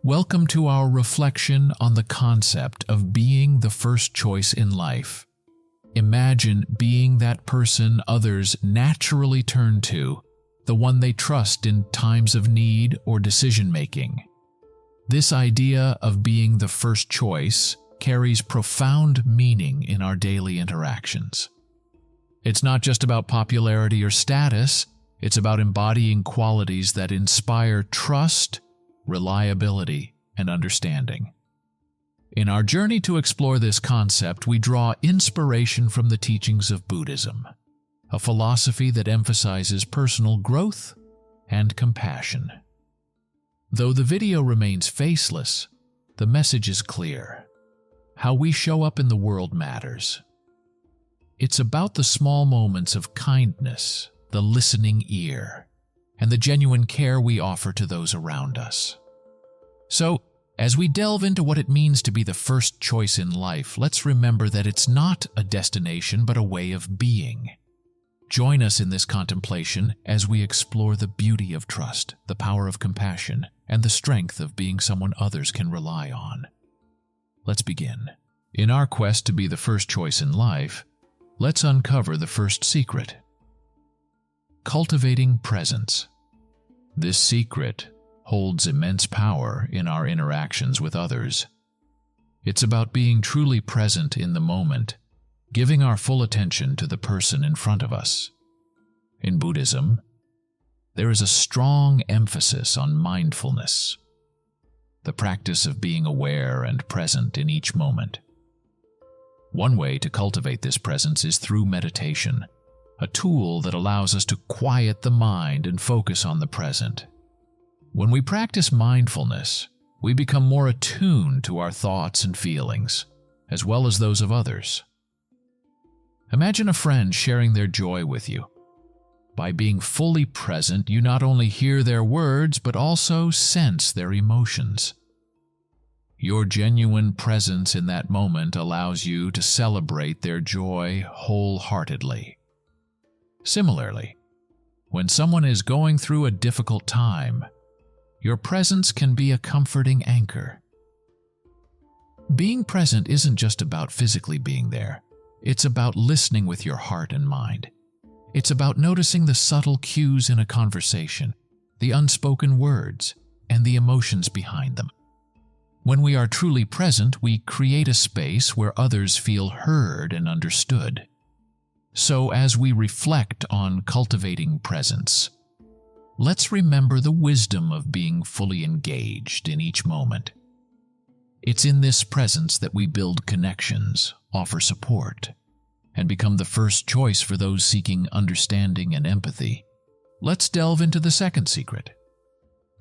Welcome to our reflection on the concept of being the first choice in life. Imagine being that person others naturally turn to, the one they trust in times of need or decision-making. This idea of being the first choice carries profound meaning in our daily interactions. It's not just about popularity or status, it's about embodying qualities that inspire trust, reliability, and understanding. In our journey to explore this concept, we draw inspiration from the teachings of Buddhism, a philosophy that emphasizes personal growth and compassion. Though the video remains faceless, the message is clear. How we show up in the world matters. It's about the small moments of kindness, the listening ear, and the genuine care we offer to those around us. So, as we delve into what it means to be the first choice in life, let's remember that it's not a destination but a way of being. Join us in this contemplation as we explore the beauty of trust, the power of compassion, and the strength of being someone others can rely on. Let's begin. In our quest to be the first choice in life, let's uncover the first secret. Cultivating presence. This secret holds immense power in our interactions with others. It's about being truly present in the moment, giving our full attention to the person in front of us. In Buddhism, there is a strong emphasis on mindfulness, the practice of being aware and present in each moment. One way to cultivate this presence is through meditation, a tool that allows us to quiet the mind and focus on the present. When we practice mindfulness, we become more attuned to our thoughts and feelings, as well as those of others. Imagine a friend sharing their joy with you. By being fully present, you not only hear their words, but also sense their emotions. Your genuine presence in that moment allows you to celebrate their joy wholeheartedly. Similarly, when someone is going through a difficult time, your presence can be a comforting anchor. Being present isn't just about physically being there. It's about listening with your heart and mind. It's about noticing the subtle cues in a conversation, the unspoken words, and the emotions behind them. When we are truly present, we create a space where others feel heard and understood. So as we reflect on cultivating presence, let's remember the wisdom of being fully engaged in each moment. It's in this presence that we build connections, offer support, and become the first choice for those seeking understanding and empathy. Let's delve into the second secret: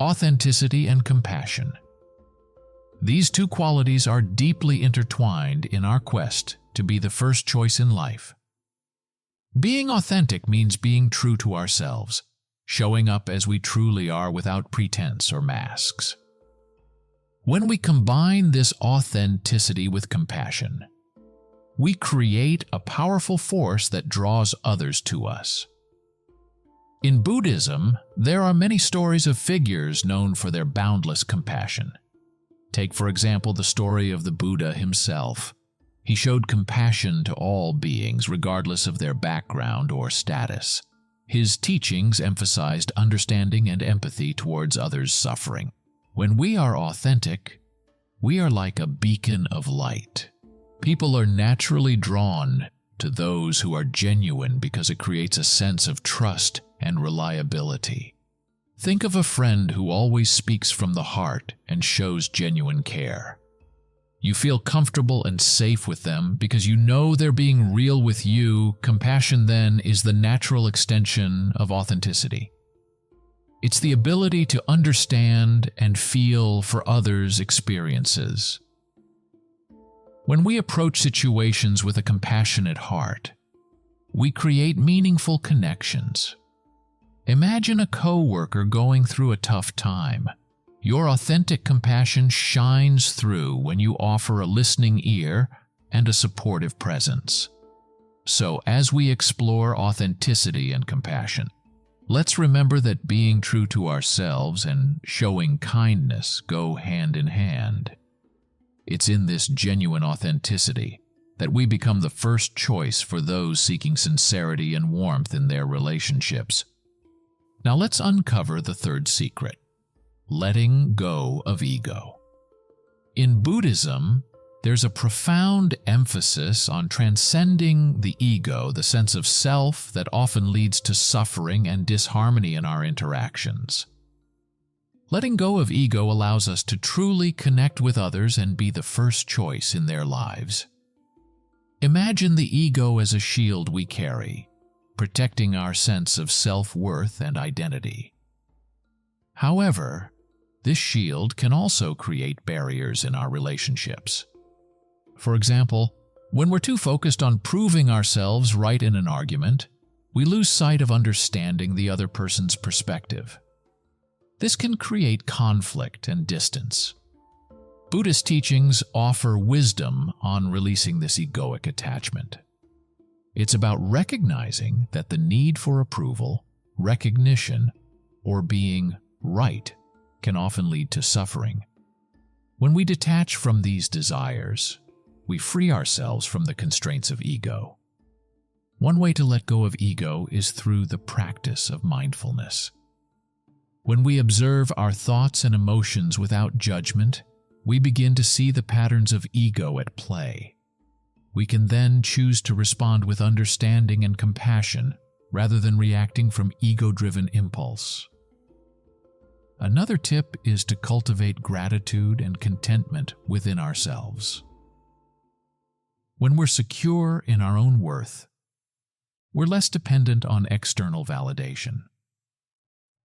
authenticity and compassion. These two qualities are deeply intertwined in our quest to be the first choice in life. Being authentic means being true to ourselves, showing up as we truly are without pretense or masks. When we combine this authenticity with compassion, we create a powerful force that draws others to us. In Buddhism, there are many stories of figures known for their boundless compassion. Take, for example, the story of the Buddha himself. He showed compassion to all beings, regardless of their background or status. His teachings emphasized understanding and empathy towards others' suffering. When we are authentic, we are like a beacon of light. People are naturally drawn to those who are genuine because it creates a sense of trust and reliability. Think of a friend who always speaks from the heart and shows genuine care. You feel comfortable and safe with them because you know they're being real with you. Compassion, then, is the natural extension of authenticity. It's the ability to understand and feel for others' experiences. When we approach situations with a compassionate heart, we create meaningful connections. Imagine a coworker going through a tough time. Your authentic compassion shines through when you offer a listening ear and a supportive presence. So, as we explore authenticity and compassion, Let's remember that being true to ourselves and showing kindness go hand in hand. It's in this genuine authenticity that we become the first choice for those seeking sincerity and warmth in their relationships. Now let's uncover the third secret: letting go of ego. In Buddhism, there's a profound emphasis on transcending the ego, the sense of self that often leads to suffering and disharmony in our interactions. Letting go of ego allows us to truly connect with others and be the first choice in their lives. Imagine the ego as a shield we carry, protecting our sense of self-worth and identity. However, this shield can also create barriers in our relationships. For example, when we're too focused on proving ourselves right in an argument, we lose sight of understanding the other person's perspective. This can create conflict and distance. Buddhist teachings offer wisdom on releasing this egoic attachment. It's about recognizing that the need for approval, recognition, or being right can often lead to suffering. When we detach from these desires, we free ourselves from the constraints of ego. One way to let go of ego is through the practice of mindfulness. When we observe our thoughts and emotions without judgment, we begin to see the patterns of ego at play. We can then choose to respond with understanding and compassion rather than reacting from ego-driven impulse. Another tip is to cultivate gratitude and contentment within ourselves. When we're secure in our own worth, we're less dependent on external validation.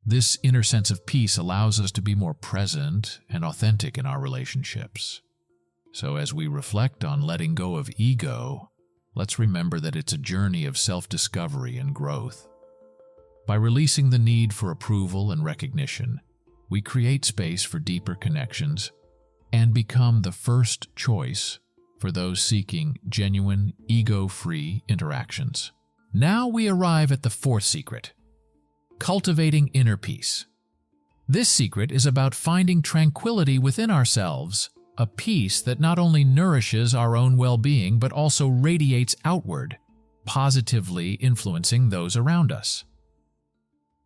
This inner sense of peace allows us to be more present and authentic in our relationships. So as we reflect on letting go of ego, let's remember that it's a journey of self-discovery and growth. By releasing the need for approval and recognition, we create space for deeper connections and become the first choice for those seeking genuine, ego-free interactions. Now we arrive at the fourth secret: cultivating inner peace. This secret is about finding tranquility within ourselves, a peace that not only nourishes our own well-being but also radiates outward, positively influencing those around us.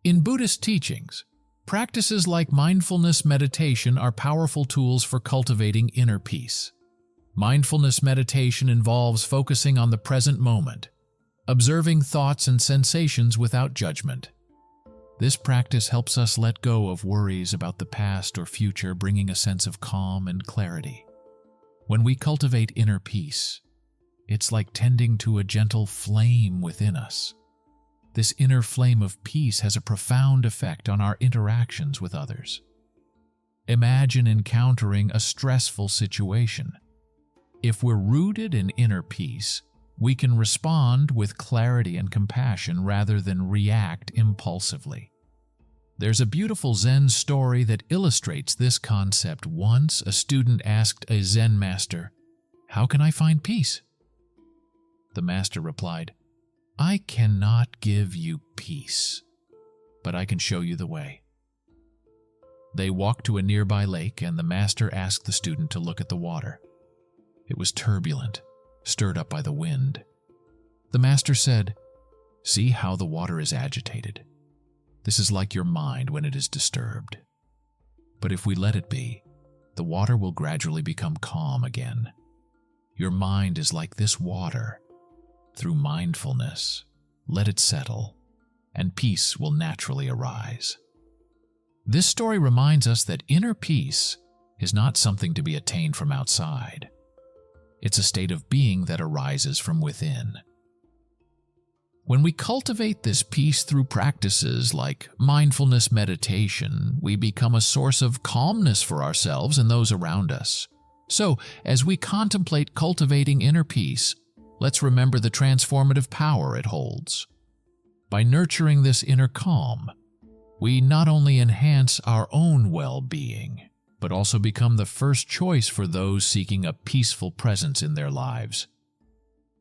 In Buddhist teachings, practices like mindfulness meditation are powerful tools for cultivating inner peace. Mindfulness meditation involves focusing on the present moment, observing thoughts and sensations without judgment. This practice helps us let go of worries about the past or future, bringing a sense of calm and clarity. When we cultivate inner peace, it's like tending to a gentle flame within us. This inner flame of peace has a profound effect on our interactions with others. Imagine encountering a stressful situation. If we're rooted in inner peace, we can respond with clarity and compassion rather than react impulsively. There's a beautiful Zen story that illustrates this concept. Once, a student asked a Zen master, "How can I find peace?" The master replied, "I cannot give you peace, but I can show you the way." They walked to a nearby lake, and the master asked the student to look at the water. It was turbulent, stirred up by the wind. The master said, "See how the water is agitated. This is like your mind when it is disturbed. But if we let it be, the water will gradually become calm again. Your mind is like this water. Through mindfulness, let it settle, and peace will naturally arise." This story reminds us that inner peace is not something to be attained from outside. It's a state of being that arises from within. When we cultivate this peace through practices like mindfulness meditation, we become a source of calmness for ourselves and those around us. So, as we contemplate cultivating inner peace, let's remember the transformative power it holds. By nurturing this inner calm, we not only enhance our own well-being, but also become the first choice for those seeking a peaceful presence in their lives.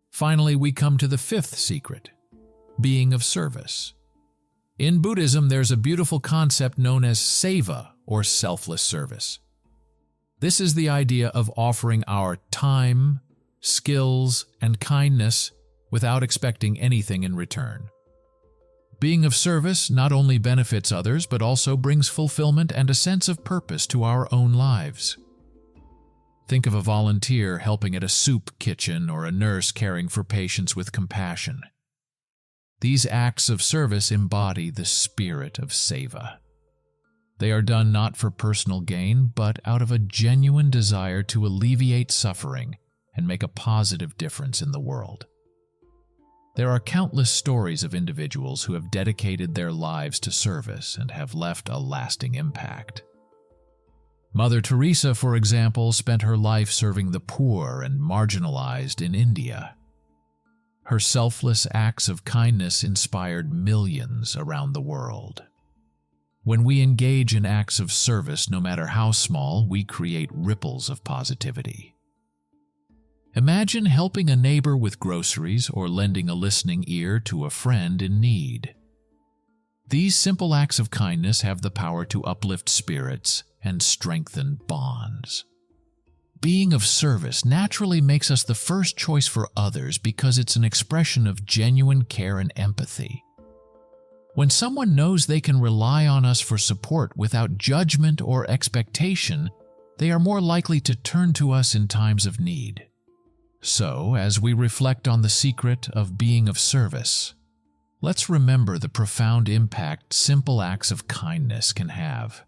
Finally, we come to the fifth secret: being of service. In Buddhism, there's a beautiful concept known as seva, or selfless service. This is the idea of offering our time, skills, and kindness without expecting anything in return. Being of service not only benefits others, but also brings fulfillment and a sense of purpose to our own lives. Think of a volunteer helping at a soup kitchen or a nurse caring for patients with compassion. These acts of service embody the spirit of seva. They are done not for personal gain, but out of a genuine desire to alleviate suffering and make a positive difference in the world. There are countless stories of individuals who have dedicated their lives to service and have left a lasting impact. Mother Teresa, for example, spent her life serving the poor and marginalized in India. Her selfless acts of kindness inspired millions around the world. When we engage in acts of service, no matter how small, we create ripples of positivity. Imagine helping a neighbor with groceries or lending a listening ear to a friend in need. These simple acts of kindness have the power to uplift spirits and strengthen bonds. Being of service naturally makes us the first choice for others because it's an expression of genuine care and empathy. When someone knows they can rely on us for support without judgment or expectation, they are more likely to turn to us in times of need. So, as we reflect on the secret of being of service, let's remember the profound impact simple acts of kindness can have.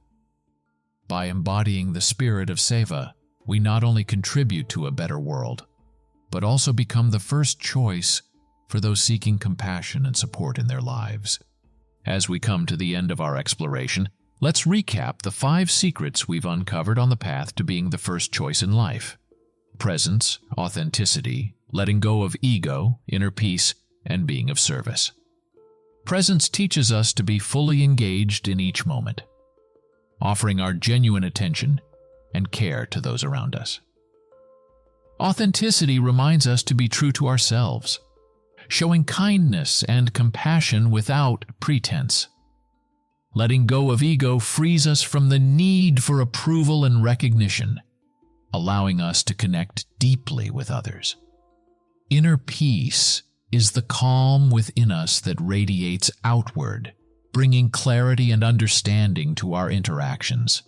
By embodying the spirit of seva, we not only contribute to a better world, but also become the first choice for those seeking compassion and support in their lives. As we come to the end of our exploration, let's recap the 5 secrets we've uncovered on the path to being the first choice in life: presence, authenticity, letting go of ego, inner peace, and being of service. Presence teaches us to be fully engaged in each moment, offering our genuine attention and care to those around us. Authenticity reminds us to be true to ourselves, showing kindness and compassion without pretense. Letting go of ego frees us from the need for approval and recognition, allowing us to connect deeply with others. Inner peace is the calm within us that radiates outward, bringing clarity and understanding to our interactions.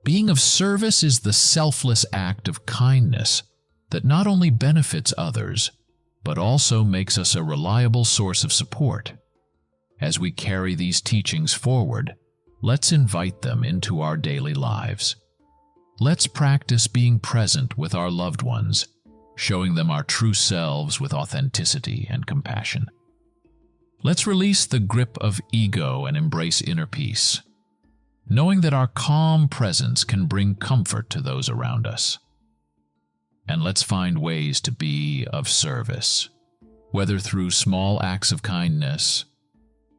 Being of service is the selfless act of kindness that not only benefits others, but also makes us a reliable source of support. As we carry these teachings forward, let's invite them into our daily lives. Let's practice being present with our loved ones, showing them our true selves with authenticity and compassion. Let's release the grip of ego and embrace inner peace, knowing that our calm presence can bring comfort to those around us. And let's find ways to be of service, whether through small acts of kindness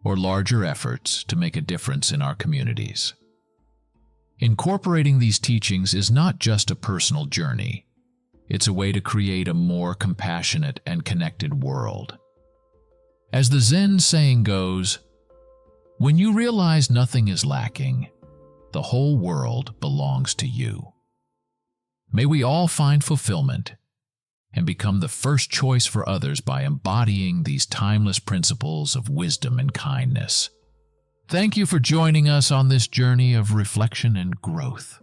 or larger efforts to make a difference in our communities. Incorporating these teachings is not just a personal journey. It's a way to create a more compassionate and connected world. As the Zen saying goes, when you realize nothing is lacking, the whole world belongs to you. May we all find fulfillment and become the first choice for others by embodying these timeless principles of wisdom and kindness. Thank you for joining us on this journey of reflection and growth.